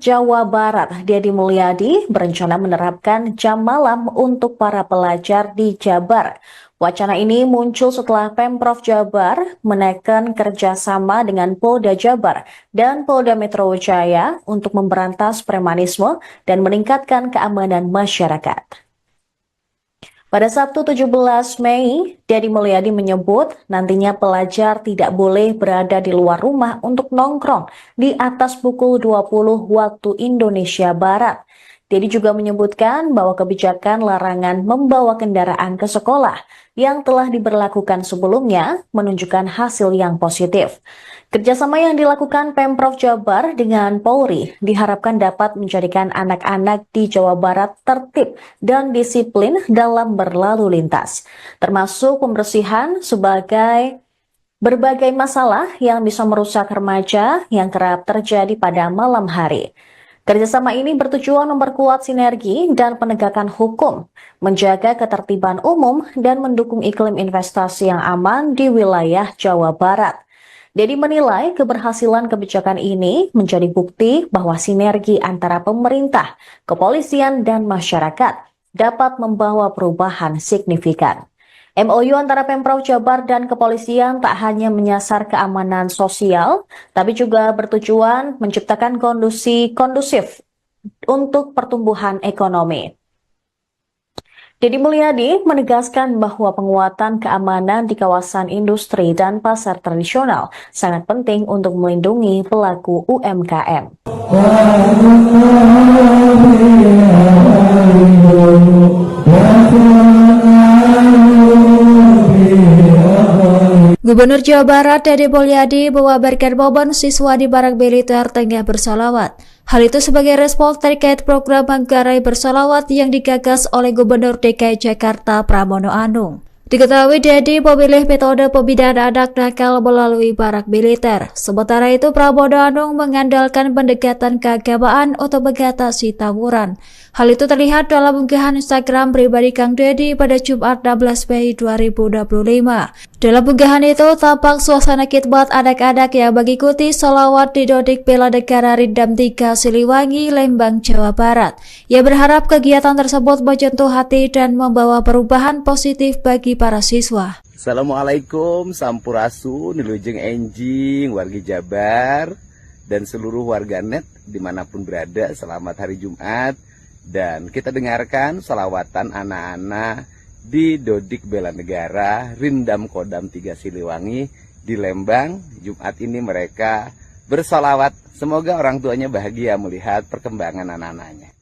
Jawa Barat, Deddy Mulyadi, berencana menerapkan jam malam untuk para pelajar di Jabar. Wacana ini muncul setelah Pemprov Jabar menaikkan kerjasama dengan Polda Jabar dan Polda Metro Jaya untuk memberantas premanisme dan meningkatkan keamanan masyarakat. Pada Sabtu 17 Mei, Deddy Mulyadi menyebut nantinya pelajar tidak boleh berada di luar rumah untuk nongkrong di atas pukul 20 waktu Indonesia Barat. Deddy juga menyebutkan bahwa kebijakan larangan membawa kendaraan ke sekolah yang telah diberlakukan sebelumnya menunjukkan hasil yang positif. Kerjasama yang dilakukan Pemprov Jabar dengan Polri diharapkan dapat menjadikan anak-anak di Jawa Barat tertib dan disiplin dalam berlalu lintas, termasuk pembersihan sebagai berbagai masalah yang bisa merusak remaja yang kerap terjadi pada malam hari. Kerjasama ini bertujuan memperkuat sinergi dan penegakan hukum, menjaga ketertiban umum, dan mendukung iklim investasi yang aman di wilayah Jawa Barat. Deddy menilai keberhasilan kebijakan ini menjadi bukti bahwa sinergi antara pemerintah, kepolisian, dan masyarakat dapat membawa perubahan signifikan. MOU antara Pemprov Jabar dan kepolisian tak hanya menyasar keamanan sosial, tapi juga bertujuan menciptakan kondisi kondusif untuk pertumbuhan ekonomi. Deddy Mulyadi menegaskan bahwa penguatan keamanan di kawasan industri dan pasar tradisional sangat penting untuk melindungi pelaku UMKM. Gubernur Jawa Barat Deddy Mulyadi mengabarkan momen siswa di Barak Militer tengah bersolawat. Hal itu sebagai respon terkait program Manggarai bersolawat yang digagas oleh Gubernur DKI Jakarta Pramono Anung. Diketahui Deddy memilih metode pembinaan anak nakal melalui Barak Militer. Sementara itu Pramono Anung mengandalkan pendekatan keagamaan untuk mengatasi tawuran. Hal itu terlihat dalam unggahan Instagram pribadi Kang Deddy pada Jumat 16 Mei 2025. Dalam unggahan itu tampak suasana khidmat anak-anak yang mengikuti sholawat di Dodik Bela Negara Rindam 3 Siliwangi, Lembang, Jawa Barat. Ia berharap kegiatan tersebut menyentuh hati dan membawa perubahan positif bagi para siswa. Assalamualaikum, sampurasun, nilujeng enjing, wargi Jabar, dan seluruh warganet dimanapun berada, selamat hari Jumat. Dan kita dengarkan sholawatan anak-anak di Dodik Bela Negara, Rindam Kodam 3 Siliwangi di Lembang. Jumat ini mereka bersolawat. Semoga orang tuanya bahagia melihat perkembangan anak-anaknya.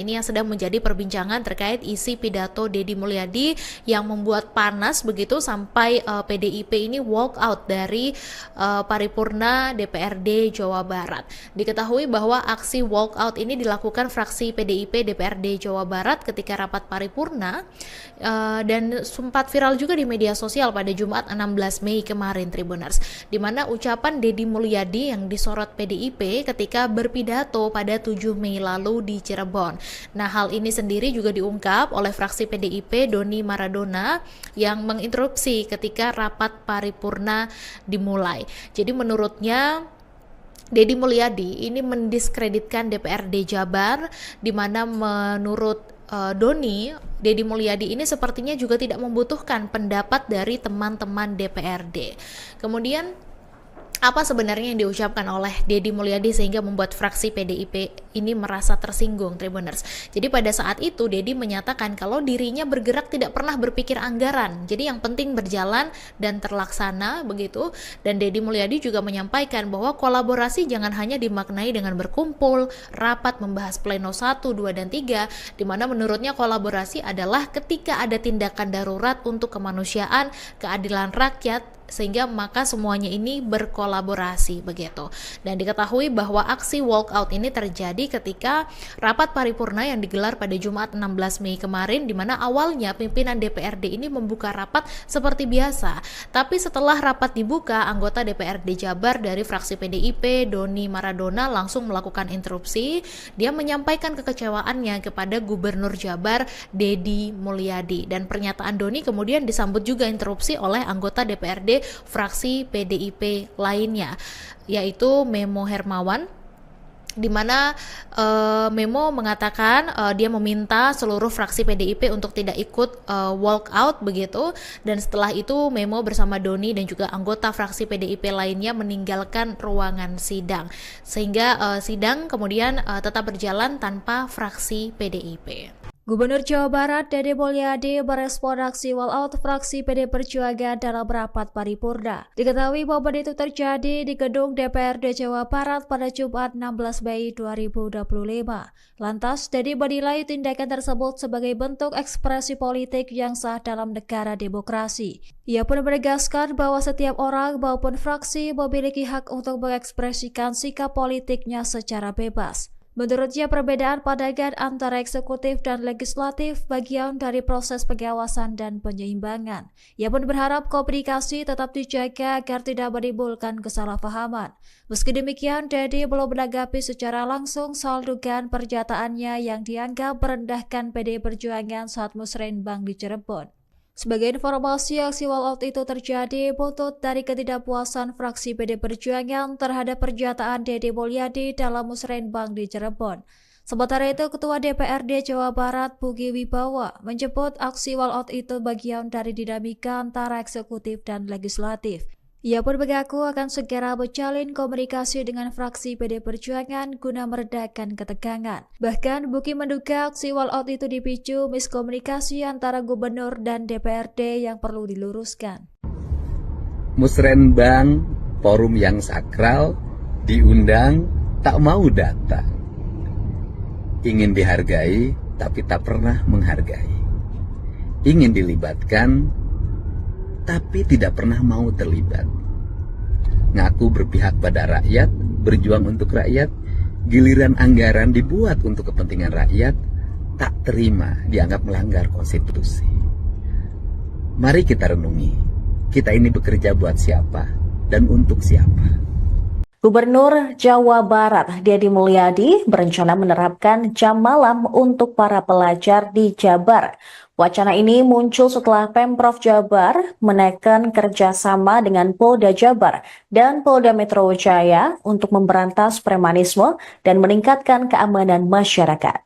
Yang sedang menjadi perbincangan terkait isi pidato Deddy Mulyadi yang membuat panas begitu sampai PDIP ini walk out dari paripurna DPRD Jawa Barat. Diketahui bahwa aksi walk out ini dilakukan fraksi PDIP DPRD Jawa Barat ketika rapat paripurna dan sempat viral juga di media sosial pada Jumat 16 Mei kemarin, Tribuners, di mana ucapan Deddy Mulyadi yang disorot PDIP ketika berpidato pada 7 Mei lalu di Cirebon. Nah, hal ini sendiri juga diungkap oleh fraksi PDIP Doni Maradona yang menginterupsi ketika rapat paripurna dimulai. Jadi menurutnya Deddy Mulyadi ini mendiskreditkan DPRD Jabar, di mana menurut Doni, Deddy Mulyadi ini sepertinya juga tidak membutuhkan pendapat dari teman-teman DPRD. Kemudian apa sebenarnya yang diucapkan oleh Deddy Mulyadi sehingga membuat fraksi PDIP ini merasa tersinggung, Tribuners? Jadi pada saat itu Deddy menyatakan kalau dirinya bergerak tidak pernah berpikir anggaran. Jadi yang penting berjalan dan terlaksana begitu. Dan Deddy Mulyadi juga menyampaikan bahwa kolaborasi jangan hanya dimaknai dengan berkumpul, rapat membahas pleno 1, 2, dan 3, di mana menurutnya kolaborasi adalah ketika ada tindakan darurat untuk kemanusiaan, keadilan rakyat, sehingga maka semuanya ini berkolaborasi begitu. Dan diketahui bahwa aksi walkout ini terjadi ketika rapat paripurna yang digelar pada Jumat 16 Mei kemarin, di mana awalnya pimpinan DPRD ini membuka rapat seperti biasa. Tapi setelah rapat dibuka, anggota DPRD Jabar dari fraksi PDIP Doni Maradona langsung melakukan interupsi. Dia menyampaikan kekecewaannya kepada Gubernur Jabar Deddy Mulyadi, dan pernyataan Doni kemudian disambut juga interupsi oleh anggota DPRD fraksi PDIP lainnya, yaitu Memo Hermawan, di mana Memo mengatakan dia meminta seluruh fraksi PDIP untuk tidak ikut walk out begitu, dan setelah itu Memo bersama Doni dan juga anggota fraksi PDIP lainnya meninggalkan ruangan sidang, sehingga sidang kemudian tetap berjalan tanpa fraksi PDIP. Gubernur Jawa Barat Deddy Mulyadi merespon aksi walkout fraksi PD Perjuangan dalam rapat paripurna. Diketahui momen itu terjadi di gedung DPRD Jawa Barat pada Jumat 16 Mei 2025. Lantas, Deddy menilai tindakan tersebut sebagai bentuk ekspresi politik yang sah dalam negara demokrasi. Ia pun menegaskan bahwa setiap orang maupun fraksi memiliki hak untuk mengekspresikan sikap politiknya secara bebas. Menurutnya, perbedaan pandangan antara eksekutif dan legislatif bagian dari proses pengawasan dan penyeimbangan. Ia pun berharap komunikasi tetap dijaga agar tidak menimbulkan kesalahpahaman. Meski demikian, Deddy belum menanggapi secara langsung soal dugaan pernyataannya yang dianggap merendahkan PDI Perjuangan saat musrenbang di Cirebon. Sebagai informasi, aksi walkout itu terjadi buntut dari ketidakpuasan fraksi PD Perjuangan terhadap pernyataan Deddy Mulyadi dalam musrenbang di Cirebon. Sementara itu, Ketua DPRD Jawa Barat Pugi Wibawa menyebut aksi walkout itu bagian dari dinamika antara eksekutif dan legislatif. Ia pun mengaku akan segera menjalin komunikasi dengan fraksi PD Perjuangan guna meredakan ketegangan. Bahkan, Buki menduga aksi walkout itu dipicu miskomunikasi antara gubernur dan DPRD yang perlu diluruskan. Musrenbang, forum yang sakral, diundang, tak mau datang. Ingin dihargai, tapi tak pernah menghargai. Ingin dilibatkan, tapi tidak pernah mau terlibat. Ngaku berpihak pada rakyat, berjuang untuk rakyat, giliran anggaran dibuat untuk kepentingan rakyat, tak terima, dianggap melanggar konstitusi. Mari kita renungi, kita ini bekerja buat siapa dan untuk siapa. Gubernur Jawa Barat Deddy Mulyadi berencana menerapkan jam malam untuk para pelajar di Jabar. Wacana ini muncul setelah Pemprov Jabar menaikkan kerjasama dengan Polda Jabar dan Polda Metro Jaya untuk memberantas premanisme dan meningkatkan keamanan masyarakat.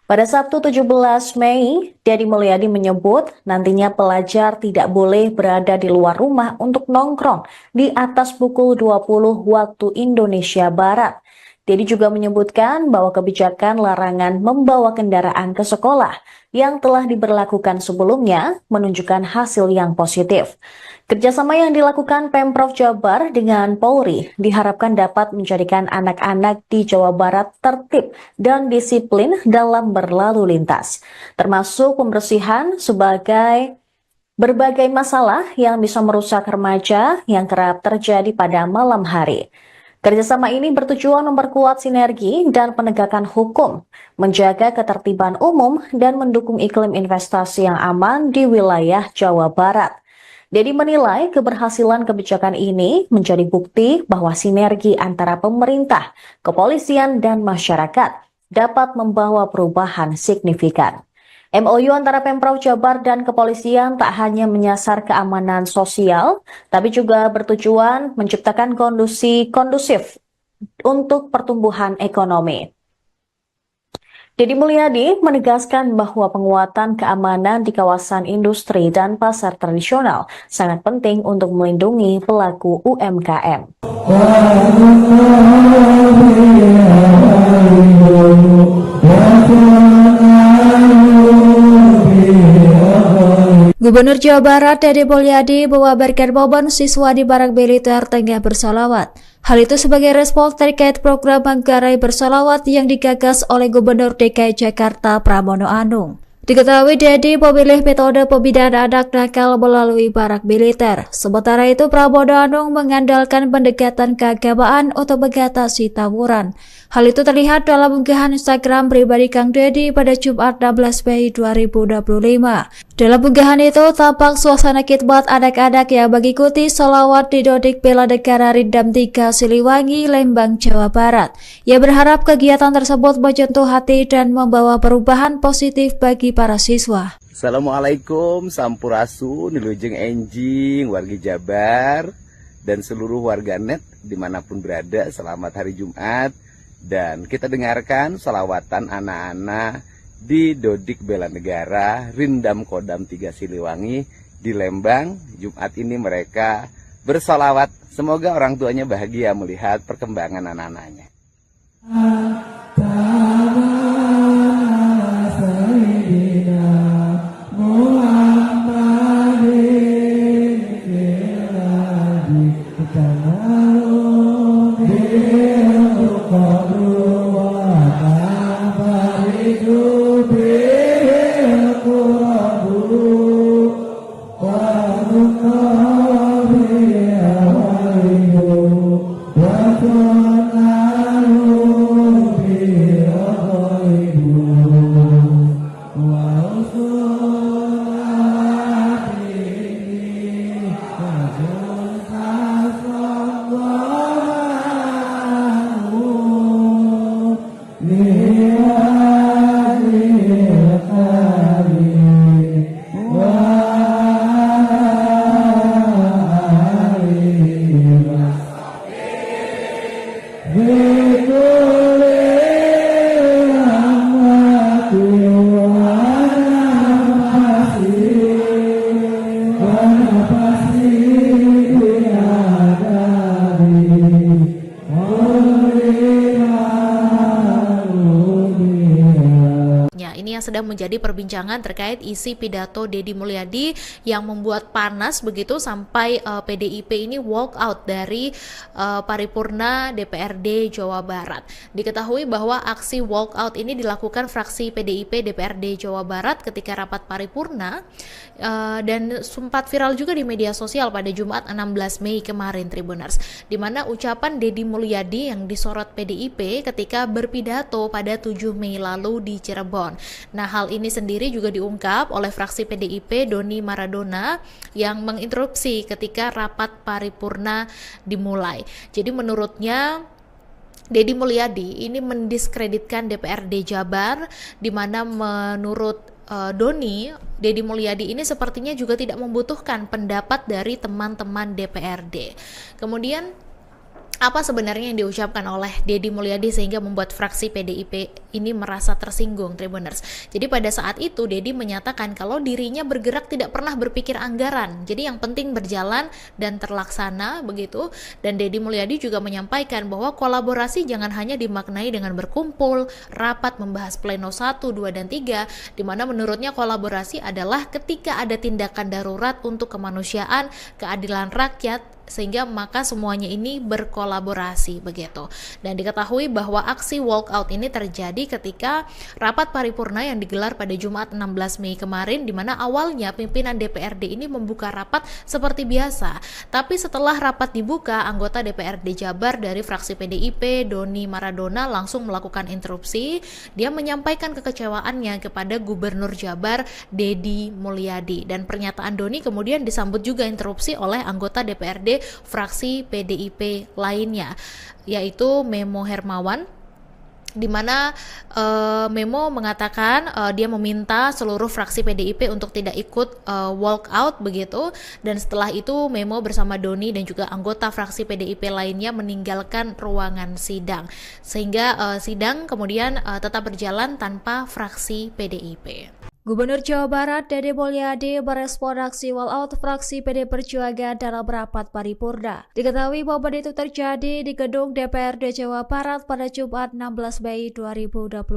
Pada Sabtu 17 Mei, Deddy Mulyadi menyebut nantinya pelajar tidak boleh berada di luar rumah untuk nongkrong di atas pukul 20 waktu Indonesia Barat. Deddy juga menyebutkan bahwa kebijakan larangan membawa kendaraan ke sekolah yang telah diberlakukan sebelumnya menunjukkan hasil yang positif. Kerjasama yang dilakukan Pemprov Jabar dengan Polri diharapkan dapat menjadikan anak-anak di Jawa Barat tertib dan disiplin dalam berlalu lintas, termasuk pembersihan sebagai berbagai masalah yang bisa merusak remaja yang kerap terjadi pada malam hari. Kerjasama ini bertujuan memperkuat sinergi dan penegakan hukum, menjaga ketertiban umum, dan mendukung iklim investasi yang aman di wilayah Jawa Barat. Deddy menilai keberhasilan kebijakan ini menjadi bukti bahwa sinergi antara pemerintah, kepolisian, dan masyarakat dapat membawa perubahan signifikan. MOU antara Pemprov Jabar dan kepolisian tak hanya menyasar keamanan sosial, tapi juga bertujuan menciptakan kondisi kondusif untuk pertumbuhan ekonomi. Deddy Mulyadi menegaskan bahwa penguatan keamanan di kawasan industri dan pasar tradisional sangat penting untuk melindungi pelaku UMKM. Gubernur Jawa Barat Deddy Mulyadi mengabarkan momen siswa di Barak Militer tengah bersolawat. Hal itu sebagai respon terkait program Manggarai Bersolawat yang digagas oleh Gubernur DKI Jakarta Pramono Anung. Diketahui Deddy memilih metode pembinaan anak nakal melalui Barak Militer. Sementara itu Pramono Anung mengandalkan pendekatan keagamaan untuk mengatasi tawuran. Hal itu terlihat dalam unggahan Instagram pribadi Kang Deddy pada Jumat 16 Mei 2025. Dalam unggahan itu tampak suasana khidmat anak-anak yang mengikuti sholawat di Dodik Bela Negara Rindam 3 Siliwangi, Lembang, Jawa Barat. Ia berharap kegiatan tersebut menyentuh hati dan membawa perubahan positif bagi para siswa. Assalamualaikum, sampurasun, nilujeng enjing, wargi Jabar, dan seluruh warganet dimanapun berada, selamat hari Jumat. Dan kita dengarkan sholawatan anak-anak di Dodik Bela Negara, Rindam Kodam 3 Siliwangi di Lembang. Jumat ini mereka bersolawat. Semoga orang tuanya bahagia melihat perkembangan anak-anaknya. Yang sedang menjadi perbincangan terkait isi pidato Deddy Mulyadi yang membuat panas begitu sampai PDIP ini walk out dari paripurna DPRD Jawa Barat. Diketahui bahwa aksi walk out ini dilakukan fraksi PDIP DPRD Jawa Barat ketika rapat paripurna dan sempat viral juga di media sosial pada Jumat 16 Mei kemarin, Tribuners, di mana ucapan Deddy Mulyadi yang disorot PDIP ketika berpidato pada 7 Mei lalu di Cirebon. Nah, hal ini sendiri juga diungkap oleh fraksi PDIP Doni Maradona yang menginterupsi ketika rapat paripurna dimulai. Jadi menurutnya Deddy Mulyadi ini mendiskreditkan DPRD Jabar, di mana menurut Doni, Deddy Mulyadi ini sepertinya juga tidak membutuhkan pendapat dari teman-teman DPRD. Kemudian apa sebenarnya yang diucapkan oleh Deddy Mulyadi sehingga membuat fraksi PDIP ini merasa tersinggung, Tribuners? Jadi pada saat itu Deddy menyatakan kalau dirinya bergerak tidak pernah berpikir anggaran. Jadi yang penting berjalan dan terlaksana begitu. Dan Deddy Mulyadi juga menyampaikan bahwa kolaborasi jangan hanya dimaknai dengan berkumpul, rapat membahas pleno 1, 2, dan 3, di mana menurutnya kolaborasi adalah ketika ada tindakan darurat untuk kemanusiaan, keadilan rakyat, sehingga maka semuanya ini berkolaborasi begitu. Dan diketahui bahwa aksi walkout ini terjadi ketika rapat paripurna yang digelar pada Jumat 16 Mei kemarin, di mana awalnya pimpinan DPRD ini membuka rapat seperti biasa. Tapi setelah rapat dibuka, anggota DPRD Jabar dari fraksi PDIP Doni Maradona langsung melakukan interupsi. Dia menyampaikan kekecewaannya kepada Gubernur Jabar Deddy Mulyadi, dan pernyataan Doni kemudian disambut juga interupsi oleh anggota DPRD fraksi PDIP lainnya, yaitu Memo Hermawan di mana Memo mengatakan dia meminta seluruh fraksi PDIP untuk tidak ikut walk out begitu, dan setelah itu Memo bersama Doni dan juga anggota fraksi PDIP lainnya meninggalkan ruangan sidang, sehingga sidang kemudian tetap berjalan tanpa fraksi PDIP. Gubernur Jawa Barat Dede Mulyadi merespon aksi walkout fraksi PD Perjuangan dalam rapat paripurna. Diketahui momen itu terjadi di gedung DPRD Jawa Barat pada Jumat 16 Mei 2025.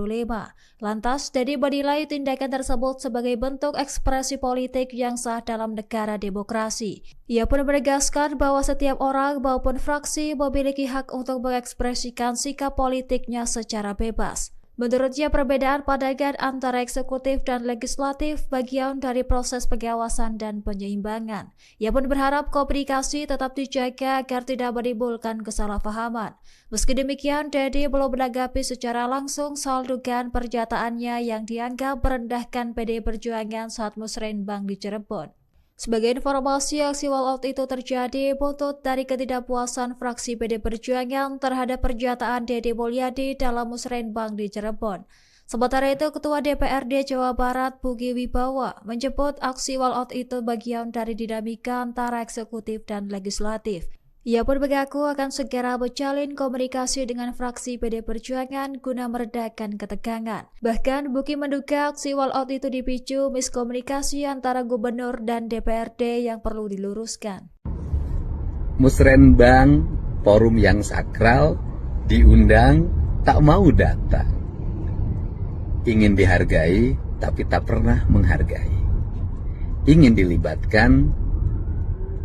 Lantas, Dede menilai tindakan tersebut sebagai bentuk ekspresi politik yang sah dalam negara demokrasi. Ia pun menegaskan bahwa setiap orang maupun fraksi memiliki hak untuk mengekspresikan sikap politiknya secara bebas. Menurutnya, perbedaan pandangan antara eksekutif dan legislatif bagian dari proses pengawasan dan penyeimbangan. Ia pun berharap komunikasi tetap dijaga agar tidak menimbulkan kesalahpahaman. Meski demikian, Dede belum menanggapi secara langsung soal dugaan pernyataannya yang dianggap merendahkan PDI Perjuangan saat musrenbang di Cirebon. Sebagai informasi, aksi walkout itu terjadi buntut dari ketidakpuasan fraksi PD Perjuangan terhadap pernyataan Dede Mulyadi dalam musrenbang di Cirebon. Sementara itu, Ketua DPRD Jawa Barat Pugi Wibawa menyebut aksi walkout itu bagian dari dinamika antara eksekutif dan legislatif. Ia pun mengaku akan segera menjalin komunikasi dengan fraksi PD Perjuangan guna meredakan ketegangan. Bahkan, Buki menduga aksi walkout itu dipicu miskomunikasi antara gubernur dan DPRD yang perlu diluruskan. Musrenbang, forum yang sakral, diundang, tak mau datang. Ingin dihargai, tapi tak pernah menghargai. Ingin dilibatkan,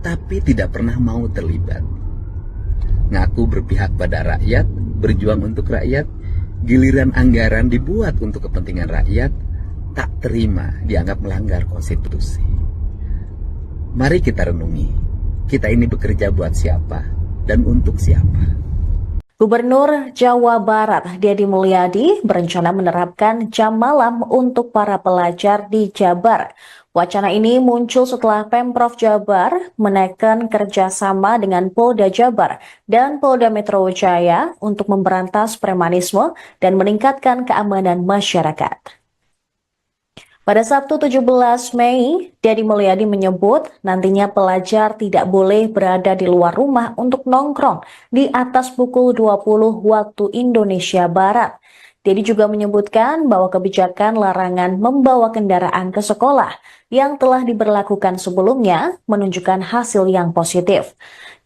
tapi tidak pernah mau terlibat. Ngaku berpihak pada rakyat, berjuang untuk rakyat, giliran anggaran dibuat untuk kepentingan rakyat, tak terima, dianggap melanggar konstitusi. Mari kita renungi, kita ini bekerja buat siapa dan untuk siapa. Gubernur Jawa Barat Dede Mulyadi berencana menerapkan jam malam untuk para pelajar di Jabar. Wacana ini muncul setelah Pemprov Jabar menaikkan kerjasama dengan Polda Jabar dan Polda Metro Jaya untuk memberantas premanisme dan meningkatkan keamanan masyarakat. Pada Sabtu 17 Mei, Dede Mulyadi menyebut nantinya pelajar tidak boleh berada di luar rumah untuk nongkrong di atas pukul 20 waktu Indonesia Barat. Dede juga menyebutkan bahwa kebijakan larangan membawa kendaraan ke sekolah yang telah diberlakukan sebelumnya menunjukkan hasil yang positif.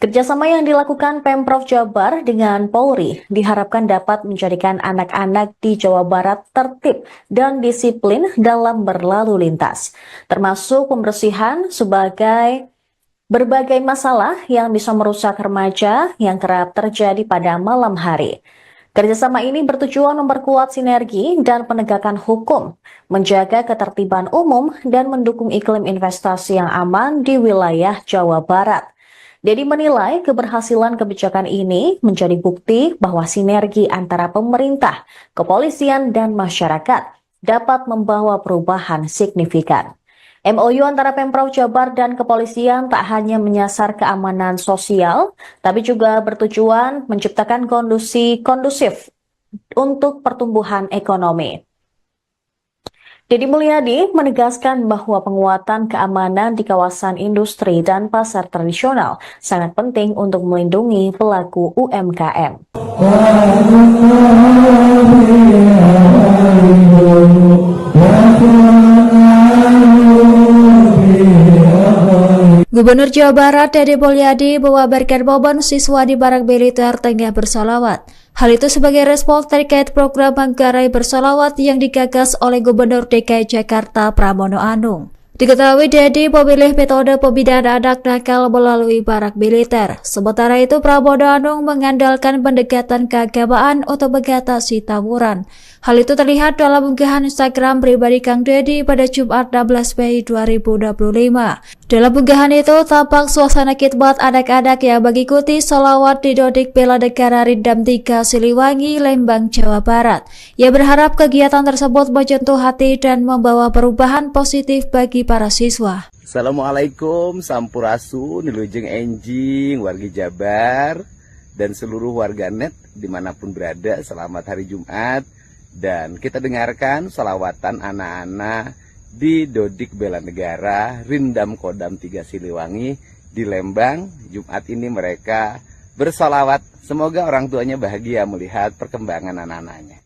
Kerjasama yang dilakukan Pemprov Jabar dengan Polri diharapkan dapat menjadikan anak-anak di Jawa Barat tertib dan disiplin dalam berlalu lintas, termasuk pembersihan sebagai berbagai masalah yang bisa merusak remaja yang kerap terjadi pada malam hari. Kerjasama ini bertujuan memperkuat sinergi dan penegakan hukum, menjaga ketertiban umum, dan mendukung iklim investasi yang aman di wilayah Jawa Barat. Dede menilai keberhasilan kebijakan ini menjadi bukti bahwa sinergi antara pemerintah, kepolisian, dan masyarakat dapat membawa perubahan signifikan. MOU antara Pemprov Jabar dan kepolisian tak hanya menyasar keamanan sosial, tapi juga bertujuan menciptakan kondisi kondusif untuk pertumbuhan ekonomi. Dede Mulyadi menegaskan bahwa penguatan keamanan di kawasan industri dan pasar tradisional sangat penting untuk melindungi pelaku UMKM. Gubernur Jawa Barat Dede Mulyadi mengabarkan momen siswa di Barak Militer tengah bersolawat. Hal itu sebagai respon terkait program Manggarai Bersolawat yang digagas oleh Gubernur DKI Jakarta Pramono Anung. Diketahui Dede memilih metode pembinaan anak nakal melalui Barak Militer. Sementara itu Pramono Anung mengandalkan pendekatan keagamaan untuk mengatasi tawuran. Hal itu terlihat dalam unggahan Instagram pribadi Kang Dede pada Jumat 16 Mei 2025. Dalam unggahan itu tampak suasana khidmat anak-anak yang mengikuti sholawat di Dodik Bela Negara Rindam 3 Siliwangi, Lembang, Jawa Barat. Ia berharap kegiatan tersebut menyentuh hati dan membawa perubahan positif bagi para siswa. Assalamualaikum, sampurasun, nilujeng enjing, wargi Jabar, dan seluruh warganet dimanapun berada, selamat hari Jumat. Dan kita dengarkan sholawatan anak-anak di Dodik Bela Negara, Rindam Kodam 3 Siliwangi di Lembang. Jumat ini mereka bersolawat. Semoga orang tuanya bahagia melihat perkembangan anak-anaknya.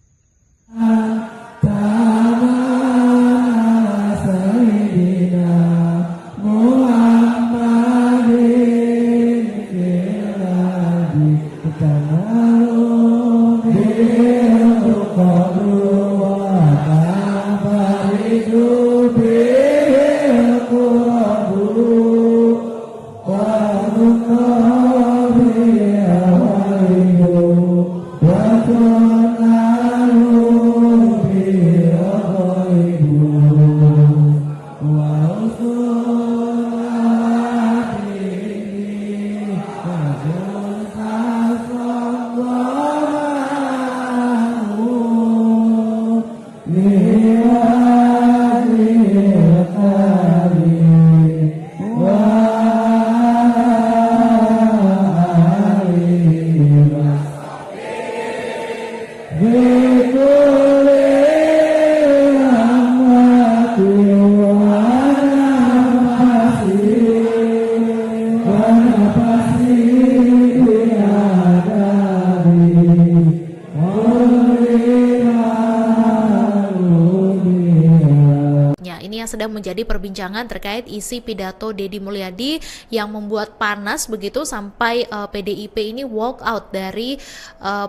Ini yang sedang menjadi perbincangan terkait isi pidato Deddy Mulyadi yang membuat panas begitu sampai PDIP ini walk out dari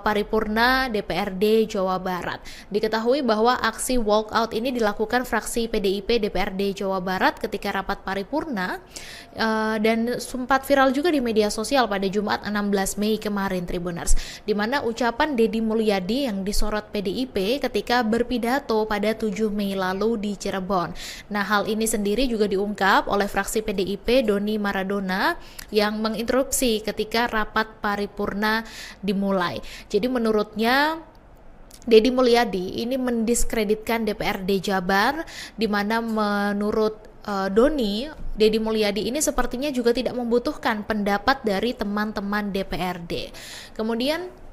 paripurna DPRD Jawa Barat. Diketahui bahwa aksi walk out ini dilakukan fraksi PDIP DPRD Jawa Barat ketika rapat paripurna dan sempat viral juga di media sosial pada Jumat 16 Mei kemarin, Tribuners, di mana ucapan Deddy Mulyadi yang disorot PDIP ketika berpidato pada 7 Mei lalu di Cirebon. Nah, hal ini sendiri juga diungkap oleh fraksi PDIP Doni Maradona yang menginterupsi ketika rapat paripurna dimulai. Jadi menurutnya Deddy Mulyadi ini mendiskreditkan DPRD Jabar, di mana menurut Doni, Deddy Mulyadi ini sepertinya juga tidak membutuhkan pendapat dari teman-teman DPRD. Kemudian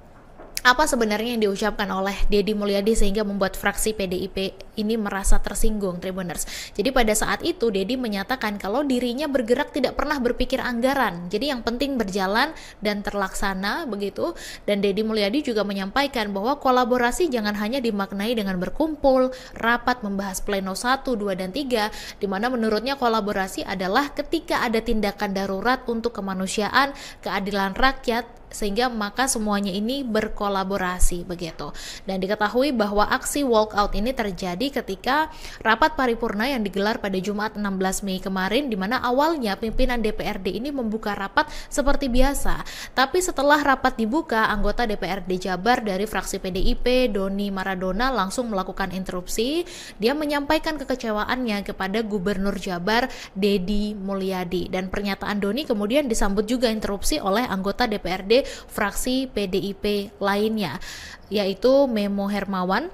apa sebenarnya yang diucapkan oleh Deddy Mulyadi sehingga membuat fraksi PDIP ini merasa tersinggung, Tribuners? Jadi pada saat itu Deddy menyatakan kalau dirinya bergerak tidak pernah berpikir anggaran. Jadi yang penting berjalan dan terlaksana begitu. Dan Deddy Mulyadi juga menyampaikan bahwa kolaborasi jangan hanya dimaknai dengan berkumpul, rapat membahas pleno 1, 2, dan 3, di mana menurutnya kolaborasi adalah ketika ada tindakan darurat untuk kemanusiaan, keadilan rakyat, sehingga maka semuanya ini berkolaborasi begitu. Dan diketahui bahwa aksi walkout ini terjadi ketika rapat paripurna yang digelar pada Jumat 16 Mei kemarin, di mana awalnya pimpinan DPRD ini membuka rapat seperti biasa. Tapi setelah rapat dibuka, anggota DPRD Jabar dari fraksi PDIP Doni Maradona langsung melakukan interupsi. Dia menyampaikan kekecewaannya kepada Gubernur Jabar Deddy Mulyadi, dan pernyataan Doni kemudian disambut juga interupsi oleh anggota DPRD fraksi PDIP lainnya, yaitu Memo Hermawan,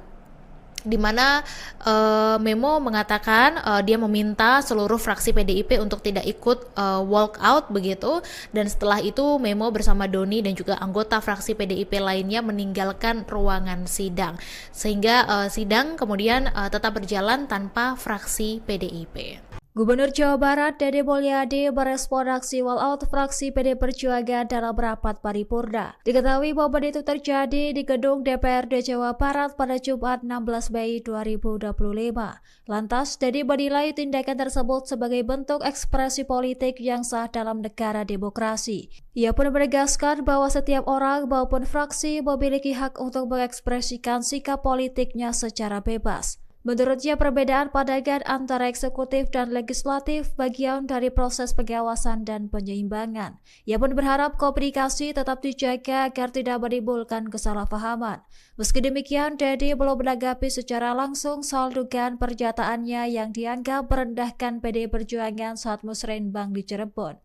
di mana Memo mengatakan dia meminta seluruh fraksi PDIP untuk tidak ikut walk out begitu, dan setelah itu Memo bersama Doni dan juga anggota fraksi PDIP lainnya meninggalkan ruangan sidang, sehingga sidang kemudian tetap berjalan tanpa fraksi PDIP. Gubernur Jawa Barat Deddy Mulyadi merespon aksi walkout fraksi PD Perjuangan dalam rapat paripurna. Diketahui bahwa itu terjadi di gedung DPRD Jawa Barat pada Jumat 16 Mei 2025. Lantas, Deddy menilai tindakan tersebut sebagai bentuk ekspresi politik yang sah dalam negara demokrasi. Ia pun menegaskan bahwa setiap orang maupun fraksi memiliki hak untuk mengekspresikan sikap politiknya secara bebas. Menurutnya, perbedaan pandangan antara eksekutif dan legislatif bagian dari proses pengawasan dan penyeimbangan. Ia pun berharap komunikasi tetap dijaga agar tidak menimbulkan kesalahpahaman. Meski demikian, Deddy belum menanggapi secara langsung soal dugaan pernyataannya yang dianggap merendahkan PDI Perjuangan saat musrenbang di Cirebon.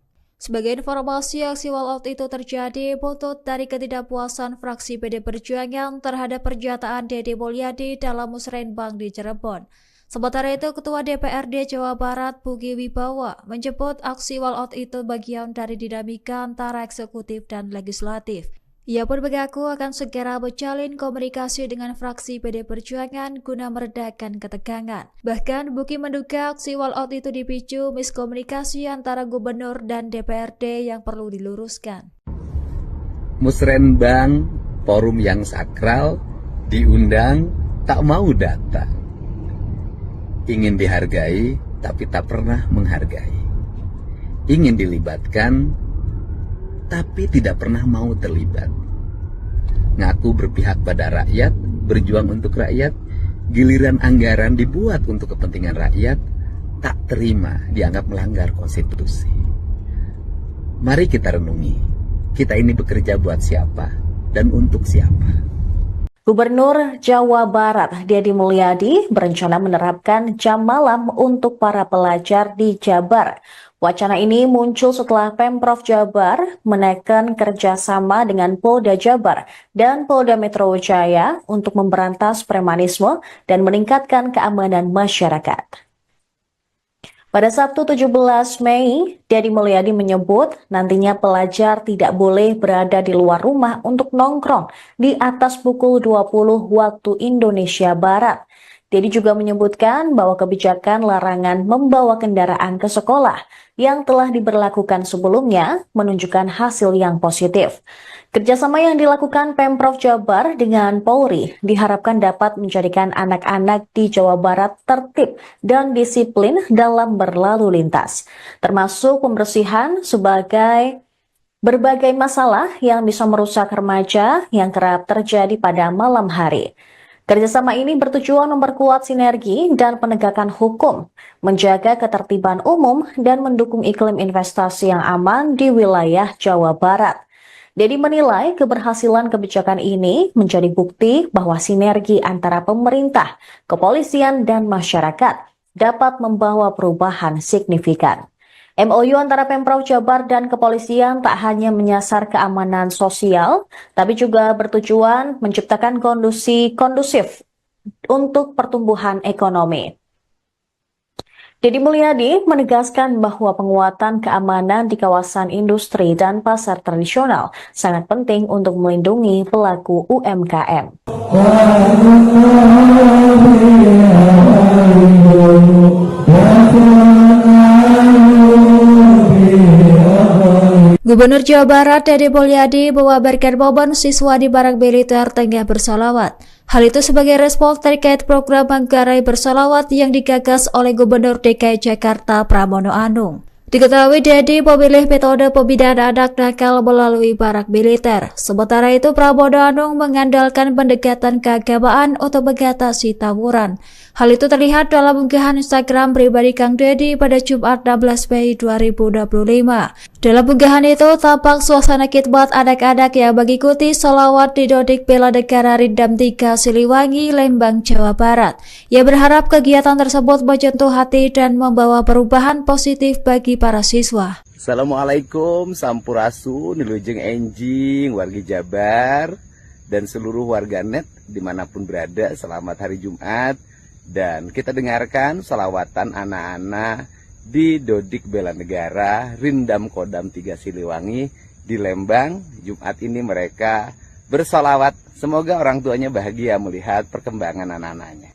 Sebagai informasi, aksi walkout itu terjadi buntut dari ketidakpuasan fraksi PD Perjuangan terhadap pernyataan Deddy Mulyadi dalam musrenbang di Cirebon. Sementara itu, Ketua DPRD Jawa Barat Pugi Wibawa menyebut aksi walkout itu bagian dari dinamika antara eksekutif dan legislatif. Ia pun mengaku akan segera menjalin komunikasi dengan fraksi PD Perjuangan guna meredakan ketegangan. Bahkan Buki menduga aksi walkout itu dipicu miskomunikasi antara gubernur dan DPRD yang perlu diluruskan. Musrenbang, forum yang sakral, diundang, tak mau datang. Ingin dihargai, tapi tak pernah menghargai. Ingin dilibatkan, tapi tidak pernah mau terlibat. Ngaku berpihak pada rakyat, berjuang untuk rakyat, giliran anggaran dibuat untuk kepentingan rakyat, tak terima, dianggap melanggar konstitusi. Mari kita renungi, kita ini bekerja buat siapa dan untuk siapa. Gubernur Jawa Barat Deddy Mulyadi berencana menerapkan jam malam untuk para pelajar di Jabar. Wacana ini muncul setelah Pemprov Jabar menaikkan kerjasama dengan Polda Jabar dan Polda Metro Jaya untuk memberantas premanisme dan meningkatkan keamanan masyarakat. Pada Sabtu 17 Mei, Deddy Mulyadi menyebut nantinya pelajar tidak boleh berada di luar rumah untuk nongkrong di atas pukul 20 waktu Indonesia Barat. Deddy juga menyebutkan bahwa kebijakan larangan membawa kendaraan ke sekolah yang telah diberlakukan sebelumnya menunjukkan hasil yang positif. Kerjasama yang dilakukan Pemprov Jabar dengan Polri diharapkan dapat menjadikan anak-anak di Jawa Barat tertib dan disiplin dalam berlalu lintas, termasuk pembersihan sebagai berbagai masalah yang bisa merusak remaja yang kerap terjadi pada malam hari. Kerjasama ini bertujuan memperkuat sinergi dan penegakan hukum, menjaga ketertiban umum, dan mendukung iklim investasi yang aman di wilayah Jawa Barat. Deddy menilai keberhasilan kebijakan ini menjadi bukti bahwa sinergi antara pemerintah, kepolisian, dan masyarakat dapat membawa perubahan signifikan. MOU antara Pemprov Jabar dan kepolisian tak hanya menyasar keamanan sosial, tapi juga bertujuan menciptakan kondisi kondusif untuk pertumbuhan ekonomi. Deddy Mulyadi menegaskan bahwa penguatan keamanan di kawasan industri dan pasar tradisional sangat penting untuk melindungi pelaku UMKM. Gubernur Jawa Barat Deddy Mulyadi mengabarkan momen siswa di Barak Militer tengah bersolawat. Hal itu sebagai respon terkait program Manggarai Bersolawat yang digagas oleh Gubernur DKI Jakarta Pramono Anung. Diketahui Deddy memilih metode pembinaan anak nakal melalui Barak Militer. Sementara itu Pramono Anung mengandalkan pendekatan keagamaan untuk mengatasi tawuran. Hal itu terlihat dalam unggahan Instagram pribadi Kang Deddy pada Jumat 16 Mei 2025. Dalam unggahan itu tampak suasana khidmat anak-anak yang mengikuti sholawat di Dodik Bela Negara Rindam 3 Siliwangi, Lembang, Jawa Barat. Ia berharap kegiatan tersebut menyentuh hati dan membawa perubahan positif bagi para siswa. Assalamualaikum, sampurasun, nilujeng enjing, wargi Jabar, dan seluruh warganet dimanapun berada, selamat hari Jumat. Dan kita dengarkan sholawatan anak-anak di Dodik Bela Negara, Rindam Kodam 3 Siliwangi di Lembang. Jumat ini mereka bersolawat. Semoga orang tuanya bahagia melihat perkembangan anak-anaknya.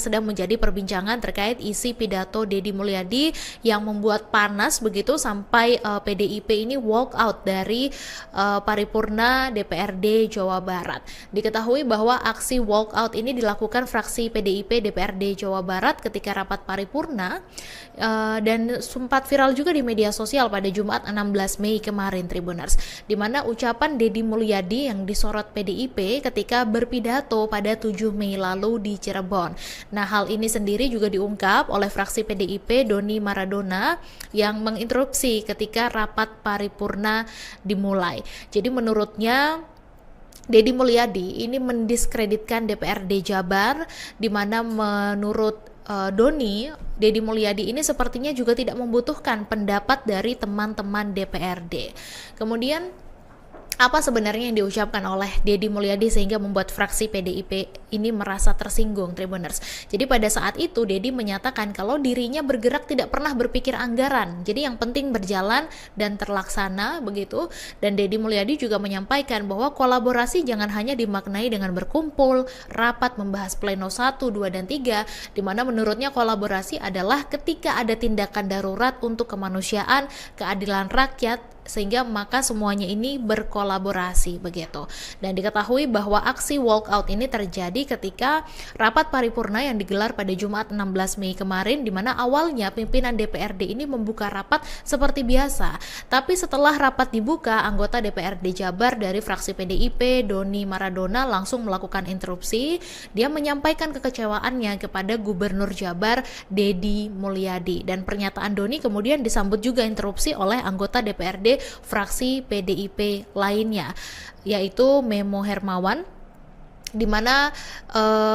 sedang menjadi perbincangan terkait isi pidato Deddy Mulyadi yang membuat panas begitu sampai PDIP ini walk out dari paripurna DPRD Jawa Barat. Diketahui bahwa aksi walk out ini dilakukan fraksi PDIP DPRD Jawa Barat ketika rapat paripurna dan sempat viral juga di media sosial pada Jumat 16 Mei kemarin, Tribuners, di mana ucapan Deddy Mulyadi yang disorot PDIP ketika berpidato pada 7 Mei lalu di Cirebon. Nah, hal ini sendiri juga diungkap oleh fraksi PDIP Doni Maradona yang menginterupsi ketika rapat paripurna dimulai. Jadi menurutnya Deddy Mulyadi ini mendiskreditkan DPRD Jabar, di mana menurut Doni, Deddy Mulyadi ini sepertinya juga tidak membutuhkan pendapat dari teman-teman DPRD. Kemudian apa sebenarnya yang diucapkan oleh Deddy Mulyadi sehingga membuat fraksi PDIP ini merasa tersinggung, Tribuners? Jadi pada saat itu Deddy menyatakan kalau dirinya bergerak tidak pernah berpikir anggaran. Jadi yang penting berjalan dan terlaksana begitu. Dan Deddy Mulyadi juga menyampaikan bahwa kolaborasi jangan hanya dimaknai dengan berkumpul, rapat membahas pleno 1, 2, dan 3, di mana menurutnya kolaborasi adalah ketika ada tindakan darurat untuk kemanusiaan, keadilan rakyat, sehingga maka semuanya ini berkolaborasi begitu. Dan diketahui bahwa aksi walkout ini terjadi ketika rapat paripurna yang digelar pada Jumat 16 Mei kemarin, di mana awalnya pimpinan DPRD ini membuka rapat seperti biasa. Tapi setelah rapat dibuka, anggota DPRD Jabar dari fraksi PDIP Doni Maradona langsung melakukan interupsi. Dia menyampaikan kekecewaannya kepada Gubernur Jabar Deddy Mulyadi, dan pernyataan Doni kemudian disambut juga interupsi oleh anggota DPRD fraksi PDIP lainnya, yaitu Memo Hermawan, di mana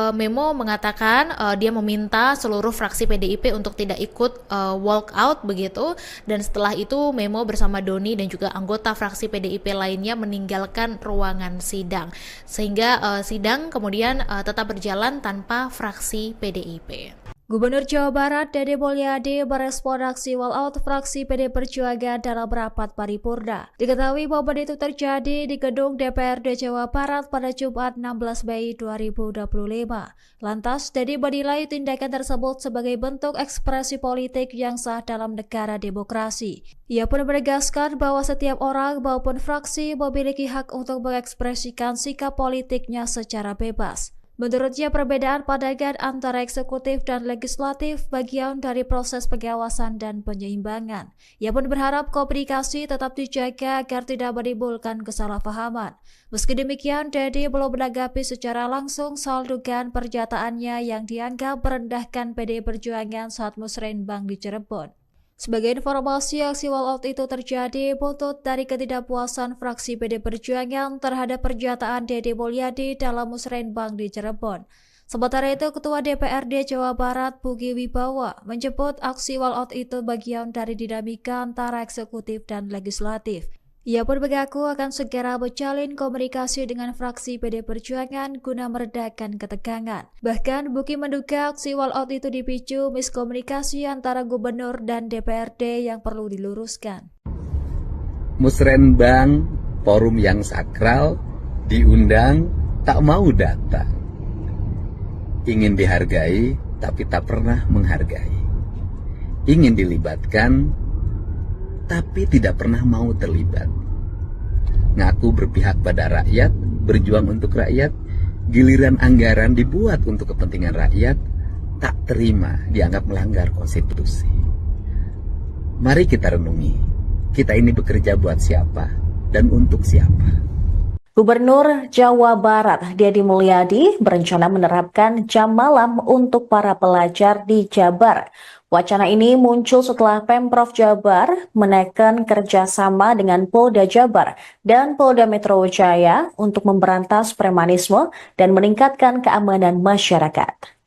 Memo mengatakan dia meminta seluruh fraksi PDIP untuk tidak ikut walk out begitu, dan setelah itu Memo bersama Doni dan juga anggota fraksi PDIP lainnya meninggalkan ruangan sidang, sehingga sidang kemudian tetap berjalan tanpa fraksi PDIP. Gubernur Jawa Barat Deddy Mulyadi merespon aksi walkout fraksi PD Perjuangan dalam rapat paripurna. Diketahui momen itu terjadi di gedung DPRD Jawa Barat pada Jumat 16 Mei 2025. Lantas, Deddy menilai tindakan tersebut sebagai bentuk ekspresi politik yang sah dalam negara demokrasi. Ia pun menegaskan bahwa setiap orang maupun fraksi memiliki hak untuk mengekspresikan sikap politiknya secara bebas. Menurutnya, perbedaan pandangan antara eksekutif dan legislatif bagian dari proses pengawasan dan penyeimbangan. Ia pun berharap komunikasi tetap dijaga agar tidak menimbulkan kesalahpahaman. Meski demikian, Deddy belum menanggapi secara langsung soal dugaan pernyataannya yang dianggap merendahkan PDI Perjuangan saat musrenbang di Cirebon. Sebagai informasi, aksi walkout itu terjadi buntut dari ketidakpuasan fraksi PD Perjuangan terhadap pernyataan Deddy Mulyadi dalam musrenbang di Cirebon. Sementara itu, Ketua DPRD Jawa Barat Pugi Wibawa menyebut aksi walkout itu bagian dari dinamika antara eksekutif dan legislatif. Ia pun mengaku akan segera menjalin komunikasi dengan fraksi PD Perjuangan guna meredakan ketegangan. Bahkan, Buki menduga aksi walkout itu dipicu miskomunikasi antara gubernur dan DPRD yang perlu diluruskan. Musrenbang, forum yang sakral, diundang, tak mau datang. Ingin dihargai, tapi tak pernah menghargai. Ingin dilibatkan, tapi tidak pernah mau terlibat. Ngaku berpihak pada rakyat, berjuang untuk rakyat, giliran anggaran dibuat untuk kepentingan rakyat, tak terima, dianggap melanggar konstitusi. Mari kita renungi, kita ini bekerja buat siapa dan untuk siapa. Gubernur Jawa Barat Deddy Mulyadi berencana menerapkan jam malam untuk para pelajar di Jabar. Wacana ini muncul setelah Pemprov Jabar menaikkan kerjasama dengan Polda Jabar dan Polda Metro Jaya untuk memberantas premanisme dan meningkatkan keamanan masyarakat.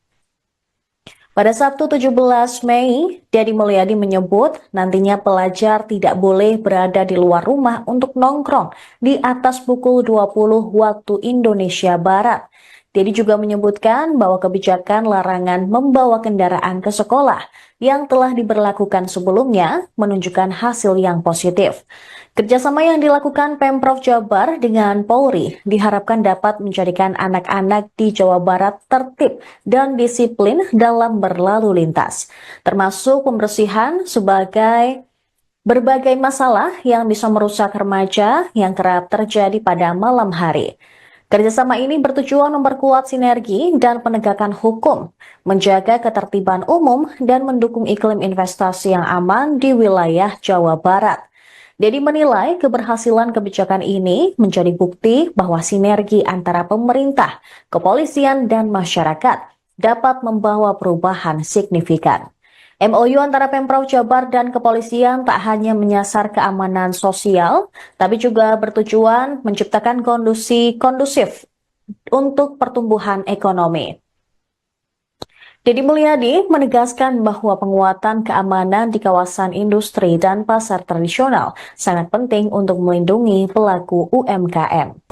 Pada Sabtu 17 Mei, Deddy Mulyadi menyebut nantinya pelajar tidak boleh berada di luar rumah untuk nongkrong di atas pukul 20 waktu Indonesia Barat. Dedi juga menyebutkan bahwa kebijakan larangan membawa kendaraan ke sekolah yang telah diberlakukan sebelumnya menunjukkan hasil yang positif. Kerjasama yang dilakukan Pemprov Jabar dengan Polri diharapkan dapat menjadikan anak-anak di Jawa Barat tertib dan disiplin dalam berlalu lintas, termasuk pembersihan sebagai berbagai masalah yang bisa merusak remaja yang kerap terjadi pada malam hari. Kerjasama ini bertujuan memperkuat sinergi dan penegakan hukum, menjaga ketertiban umum, dan mendukung iklim investasi yang aman di wilayah Jawa Barat. Dedi menilai keberhasilan kebijakan ini menjadi bukti bahwa sinergi antara pemerintah, kepolisian, dan masyarakat dapat membawa perubahan signifikan. MOU antara Pemprov Jabar dan kepolisian tak hanya menyasar keamanan sosial, tapi juga bertujuan menciptakan kondisi kondusif untuk pertumbuhan ekonomi. Dedi Mulyadi menegaskan bahwa penguatan keamanan di kawasan industri dan pasar tradisional sangat penting untuk melindungi pelaku UMKM.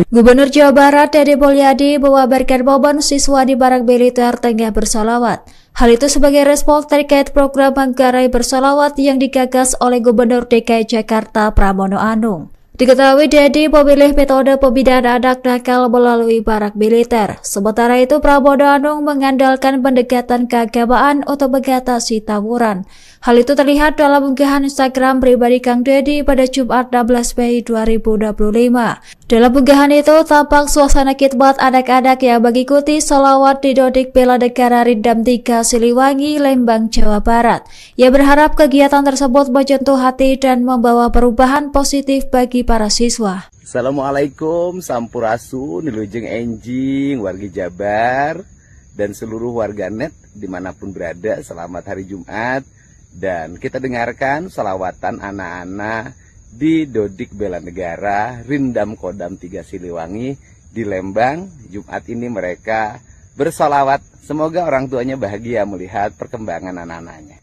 Gubernur Jawa Barat Dedi Mulyadi mengabarkan momen siswa di Barak Militer tengah bersolawat. Hal itu sebagai respon terkait program Manggarai Bersolawat yang digagas oleh Gubernur DKI Jakarta Pramono Anung. Diketahui Dedi memilih metode pembinaan anak nakal melalui Barak Militer. Sementara itu Pramono Anung mengandalkan pendekatan keagamaan untuk mengatasi tawuran. Hal itu terlihat dalam unggahan Instagram pribadi Kang Dedi pada Jumat 16 Mei 2025. Dalam unggahan itu tampak suasana khidmat anak-anak yang mengikuti sholawat di Dodik Bela Negara Rindam 3 Siliwangi, Lembang, Jawa Barat. Ia berharap kegiatan tersebut menyentuh hati dan membawa perubahan positif bagi para siswa. Assalamualaikum, sampurasun, nilujeng enjing, wargi Jabar, dan seluruh warganet dimanapun berada, selamat hari Jumat. Dan kita dengarkan salawatan anak-anak di Dodik Bela Negara, Rindam Kodam 3 Siliwangi di Lembang. Jumat ini mereka bersolawat. Semoga orang tuanya bahagia melihat perkembangan anak-anaknya.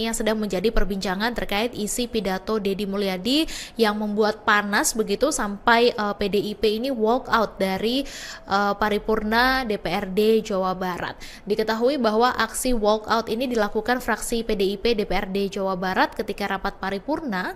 Yang sedang menjadi perbincangan terkait isi pidato Dedi Mulyadi yang membuat panas begitu sampai PDIP ini walk out dari paripurna DPRD Jawa Barat. Diketahui bahwa aksi walk out ini dilakukan fraksi PDIP DPRD Jawa Barat ketika rapat paripurna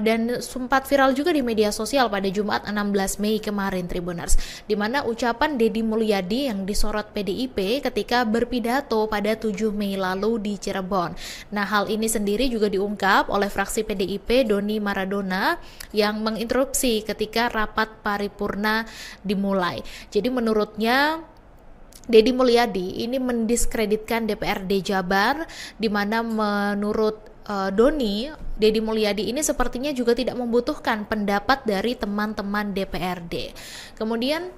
dan sempat viral juga di media sosial pada Jumat 16 Mei kemarin, Tribuners, di mana ucapan Dedi Mulyadi yang disorot PDIP ketika berpidato pada 7 Mei lalu di Cirebon. Nah, hal ini sendiri juga diungkap oleh fraksi PDIP Doni Maradona yang menginterupsi ketika rapat paripurna dimulai. Jadi menurutnya Dedi Mulyadi ini mendiskreditkan DPRD Jabar, di mana menurut Doni, Dedi Mulyadi ini sepertinya juga tidak membutuhkan pendapat dari teman-teman DPRD. Kemudian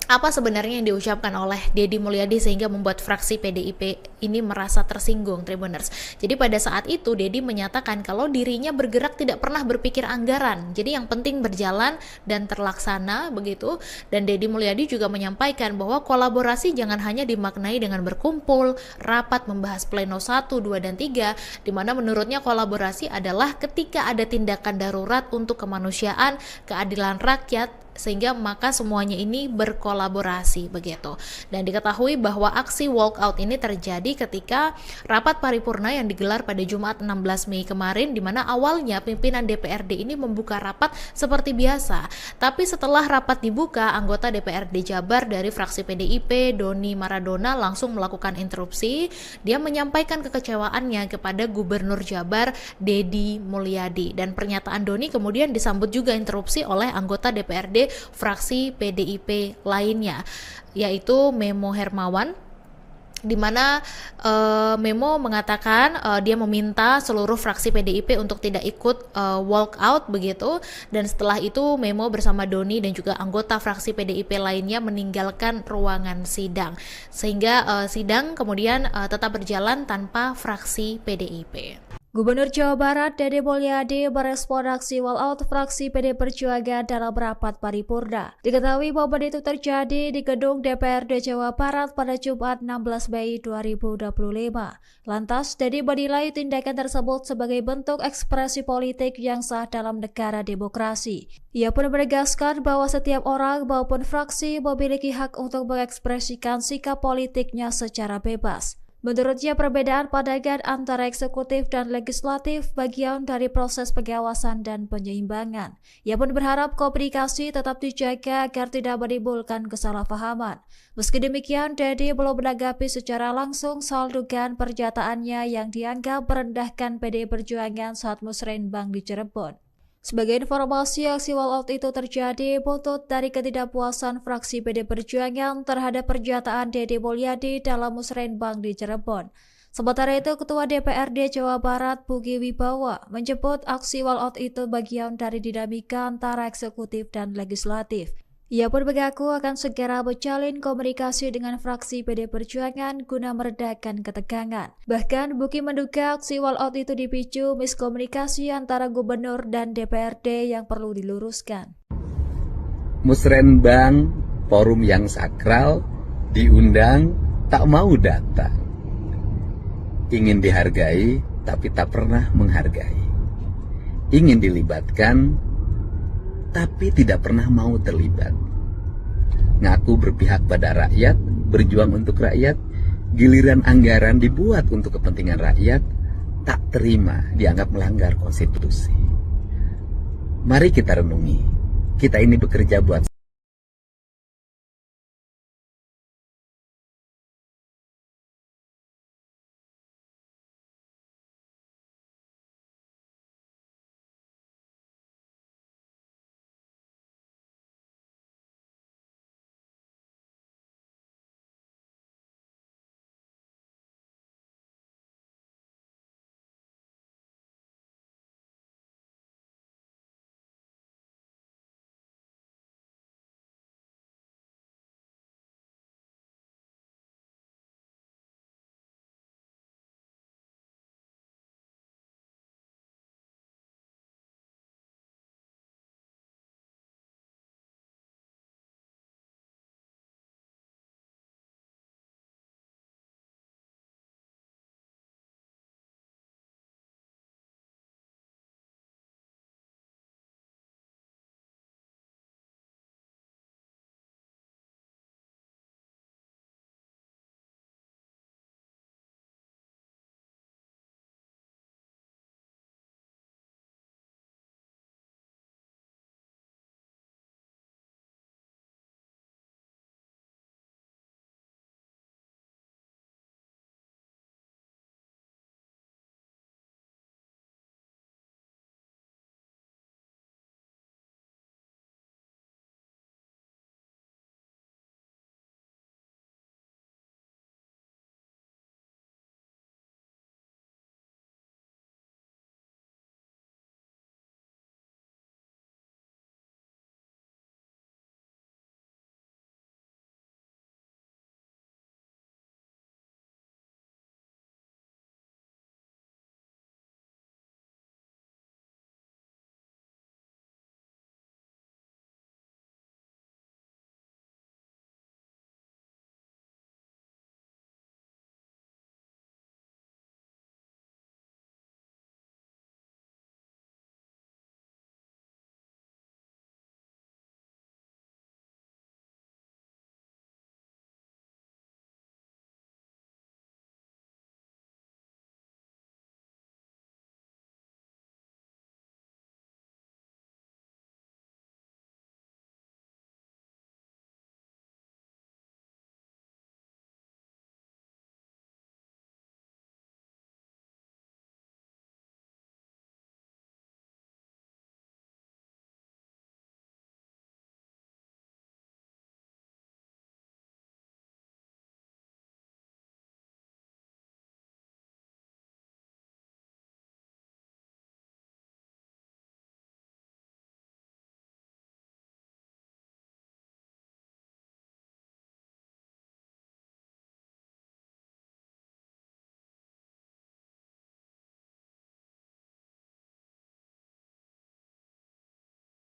apa sebenarnya yang diucapkan oleh Deddy Mulyadi sehingga membuat fraksi PDIP ini merasa tersinggung, Tribuners. Jadi pada saat itu Deddy menyatakan kalau dirinya bergerak tidak pernah berpikir anggaran. Jadi yang penting berjalan dan terlaksana begitu. Dan Deddy Mulyadi juga menyampaikan bahwa kolaborasi jangan hanya dimaknai dengan berkumpul, rapat membahas pleno 1, 2, dan 3, di mana menurutnya kolaborasi adalah ketika ada tindakan darurat untuk kemanusiaan, keadilan rakyat, sehingga maka semuanya ini berkolaborasi begitu. Dan diketahui bahwa aksi walkout ini terjadi ketika rapat paripurna yang digelar pada Jumat 16 Mei kemarin, di mana awalnya pimpinan DPRD ini membuka rapat seperti biasa. Tapi setelah rapat dibuka, anggota DPRD Jabar dari fraksi PDIP, Doni Maradona, langsung melakukan interupsi. Dia menyampaikan kekecewaannya kepada Gubernur Jabar, Deddy Mulyadi. Dan pernyataan Doni kemudian disambut juga interupsi oleh anggota DPRD fraksi PDIP lainnya, yaitu Memo Hermawan, di mana Memo mengatakan dia meminta seluruh fraksi PDIP untuk tidak ikut walk out begitu. Dan setelah itu Memo bersama Doni dan juga anggota fraksi PDIP lainnya meninggalkan ruangan sidang, sehingga sidang kemudian tetap berjalan tanpa fraksi PDIP. Gubernur Jawa Barat Deddy Mulyadi merespon aksi walkout fraksi PD Perjuangan dalam rapat paripurna. Diketahui momen itu terjadi di gedung DPRD Jawa Barat pada Jumat 16 Mei 2025. Lantas, Deddy menilai tindakan tersebut sebagai bentuk ekspresi politik yang sah dalam negara demokrasi. Ia pun menegaskan bahwa setiap orang maupun fraksi memiliki hak untuk mengekspresikan sikap politiknya secara bebas. Menurutnya, perbedaan pandangan antara eksekutif dan legislatif bagian dari proses pengawasan dan penyeimbangan. Ia pun berharap komunikasi tetap dijaga agar tidak menimbulkan kesalahpahaman. Meski demikian, Deddy belum menanggapi secara langsung soal dugaan pernyataannya yang dianggap merendahkan PDI Perjuangan saat musrenbang di Cirebon. Sebagai informasi, aksi walkout itu terjadi buntut dari ketidakpuasan fraksi PD Perjuangan terhadap pernyataan Deddy Mulyadi dalam musrenbang di Cirebon. Sementara itu, Ketua DPRD Jawa Barat Bugi Wibawa menyebut aksi walkout itu bagian dari dinamika antara eksekutif dan legislatif. Ia pun mengaku akan segera menjalin komunikasi dengan fraksi PD Perjuangan guna meredakan ketegangan. Bahkan Buki menduga aksi walkout itu dipicu miskomunikasi antara gubernur dan DPRD yang perlu diluruskan. Musrenbang, forum yang sakral, diundang, tak mau datang. Ingin dihargai, tapi tak pernah menghargai. Ingin dilibatkan, tapi tidak pernah mau terlibat. Ngaku berpihak pada rakyat, berjuang untuk rakyat, giliran anggaran dibuat untuk kepentingan rakyat, tak terima, dianggap melanggar konstitusi. Mari kita renungi, kita ini bekerja buat